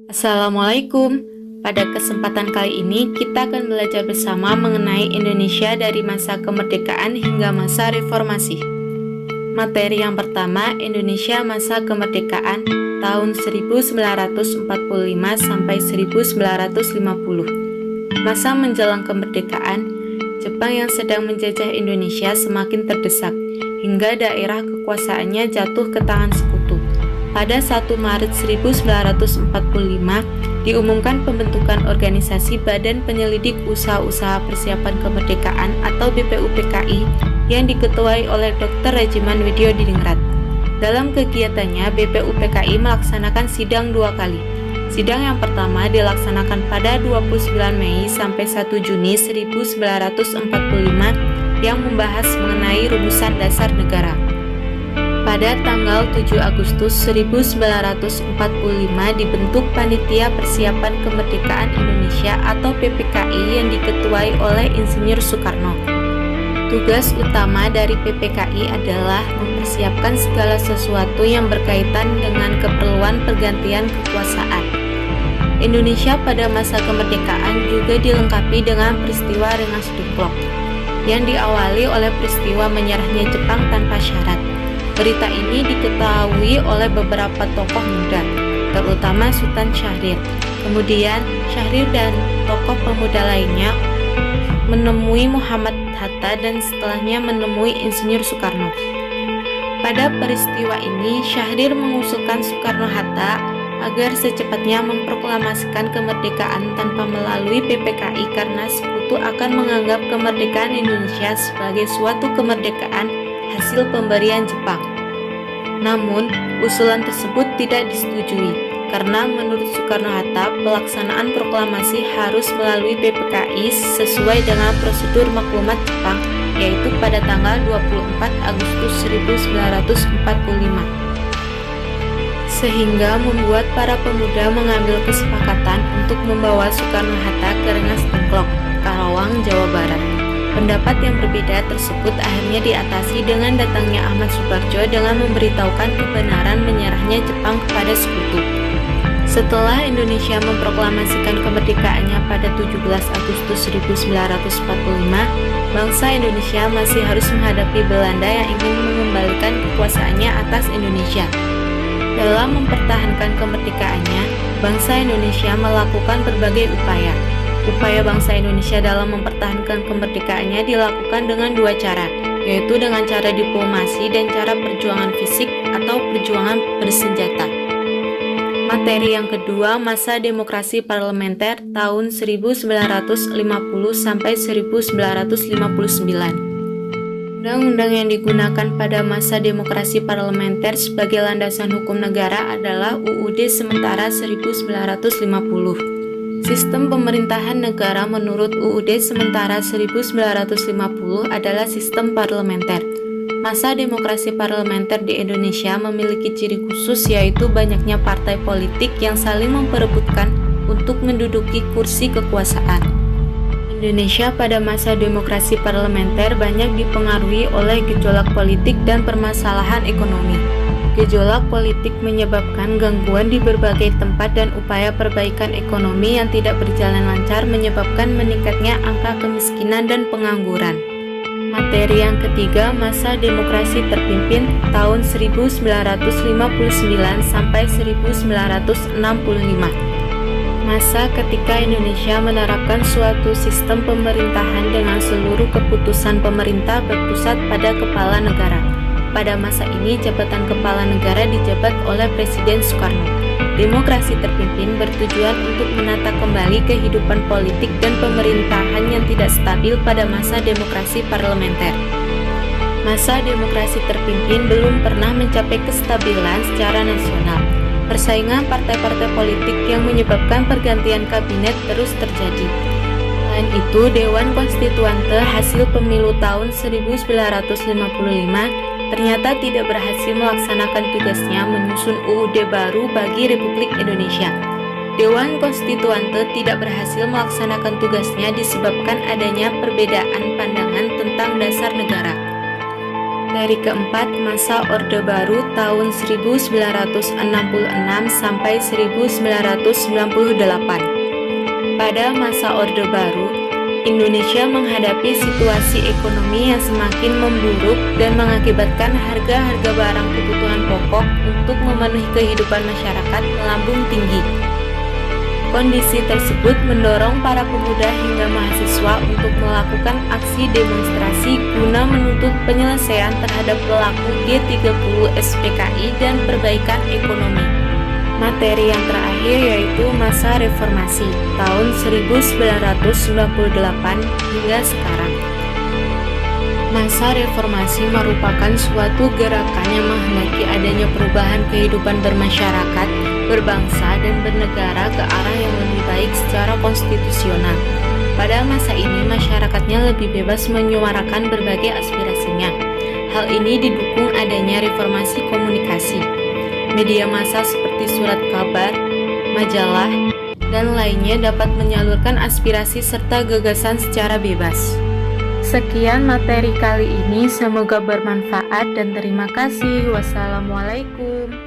Assalamualaikum. Pada kesempatan kali ini kita akan belajar bersama mengenai Indonesia dari masa kemerdekaan hingga masa reformasi. Materi yang pertama, Indonesia masa kemerdekaan tahun 1945 sampai 1950. Masa menjelang kemerdekaan, Jepang yang sedang menjajah Indonesia semakin terdesak hingga daerah kekuasaannya jatuh ke tangan sekutu. Pada 1 Maret 1945, diumumkan pembentukan organisasi Badan Penyelidik Usaha-Usaha Persiapan Kemerdekaan atau BPUPKI yang diketuai oleh Dr. Regiman Widyodiningrat. Dalam kegiatannya, BPUPKI melaksanakan sidang 2 kali. Sidang yang pertama dilaksanakan pada 29 Mei sampai 1 Juni 1945 yang membahas mengenai rumusan dasar negara. Pada tanggal 7 Agustus 1945 dibentuk Panitia Persiapan Kemerdekaan Indonesia atau PPKI yang diketuai oleh Insinyur Soekarno. Tugas utama dari PPKI adalah mempersiapkan segala sesuatu yang berkaitan dengan keperluan pergantian kekuasaan. Indonesia pada masa kemerdekaan juga dilengkapi dengan peristiwa Rengas Dengklok yang diawali oleh peristiwa menyerahnya Jepang tanpa syarat. Berita ini diketahui oleh beberapa tokoh muda, terutama Sultan Syahrir. Kemudian, Syahrir dan tokoh pemuda lainnya menemui Muhammad Hatta dan setelahnya menemui Insinyur Soekarno. Pada peristiwa ini, Syahrir mengusulkan Soekarno-Hatta agar secepatnya memproklamasikan kemerdekaan tanpa melalui PPKI karena sekutu akan menganggap kemerdekaan Indonesia sebagai suatu kemerdekaan hasil pemberian Jepang. Namun, usulan tersebut tidak disetujui karena menurut Soekarno-Hatta pelaksanaan proklamasi harus melalui PPKI sesuai dengan prosedur maklumat Jepang, yaitu pada tanggal 24 Agustus 1945. Sehingga membuat para pemuda mengambil kesepakatan untuk membawa Soekarno-Hatta ke Rengas Dengklok, Karawang, Jawa Barat. Pendapat yang berbeda tersebut akhirnya diatasi dengan datangnya Ahmad Subarjo dengan memberitahukan kebenaran menyerahnya Jepang kepada sekutu. Setelah Indonesia memproklamasikan kemerdekaannya pada 17 Agustus 1945, bangsa Indonesia masih harus menghadapi Belanda yang ingin mengembalikan kekuasaannya atas Indonesia. Dalam mempertahankan kemerdekaannya, bangsa Indonesia melakukan berbagai upaya. Upaya bangsa Indonesia dalam mempertahankan kemerdekaannya dilakukan dengan 2 cara, yaitu dengan cara diplomasi dan cara perjuangan fisik atau perjuangan bersenjata. Materi yang kedua, masa demokrasi parlementer tahun 1950 sampai 1959. Undang-undang yang digunakan pada masa demokrasi parlementer sebagai landasan hukum negara adalah UUD sementara 1950. Sistem pemerintahan negara menurut UUD sementara 1950 adalah sistem parlementer. Masa demokrasi parlementer di Indonesia memiliki ciri khusus yaitu banyaknya partai politik yang saling memperebutkan untuk menduduki kursi kekuasaan. Indonesia pada masa demokrasi parlementer banyak dipengaruhi oleh gejolak politik dan permasalahan ekonomi. Gejolak politik menyebabkan gangguan di berbagai tempat dan upaya perbaikan ekonomi yang tidak berjalan lancar menyebabkan meningkatnya angka kemiskinan dan pengangguran. Materi yang ketiga, masa demokrasi terpimpin tahun 1959 sampai 1965. Masa ketika Indonesia menerapkan suatu sistem pemerintahan dengan seluruh keputusan pemerintah berpusat pada kepala negara. Pada masa ini, jabatan kepala negara dijabat oleh Presiden Soekarno. Demokrasi terpimpin bertujuan untuk menata kembali kehidupan politik dan pemerintahan yang tidak stabil pada masa demokrasi parlementer. Masa demokrasi terpimpin belum pernah mencapai kestabilan secara nasional. Persaingan partai-partai politik yang menyebabkan pergantian kabinet terus terjadi. Selain itu, Dewan Konstituante hasil pemilu tahun 1955 ternyata tidak berhasil melaksanakan tugasnya menyusun UUD baru bagi Republik Indonesia. Dewan Konstituante tidak berhasil melaksanakan tugasnya disebabkan adanya perbedaan pandangan tentang dasar negara. Materi keempat, masa Orde Baru tahun 1966 sampai 1998. Pada masa Orde Baru, Indonesia menghadapi situasi ekonomi yang semakin memburuk dan mengakibatkan harga-harga barang kebutuhan pokok untuk memenuhi kehidupan masyarakat melambung tinggi. Kondisi tersebut mendorong para pemuda hingga mahasiswa untuk melakukan aksi demonstrasi guna menuntut penyelesaian terhadap pelaku G30 SPKI dan perbaikan ekonomi. Materi yang terakhir yaitu masa reformasi tahun 1998 hingga sekarang. Masa reformasi merupakan suatu gerakan yang menghendaki adanya perubahan kehidupan bermasyarakat, berbangsa, dan bernegara ke arah yang lebih baik secara konstitusional. Pada masa ini, masyarakatnya lebih bebas menyuarakan berbagai aspirasinya. Hal ini didukung adanya reformasi komunikasi. Media massa seperti surat kabar, majalah, dan lainnya dapat menyalurkan aspirasi serta gagasan secara bebas. Sekian materi kali ini, semoga bermanfaat dan terima kasih. Wassalamualaikum.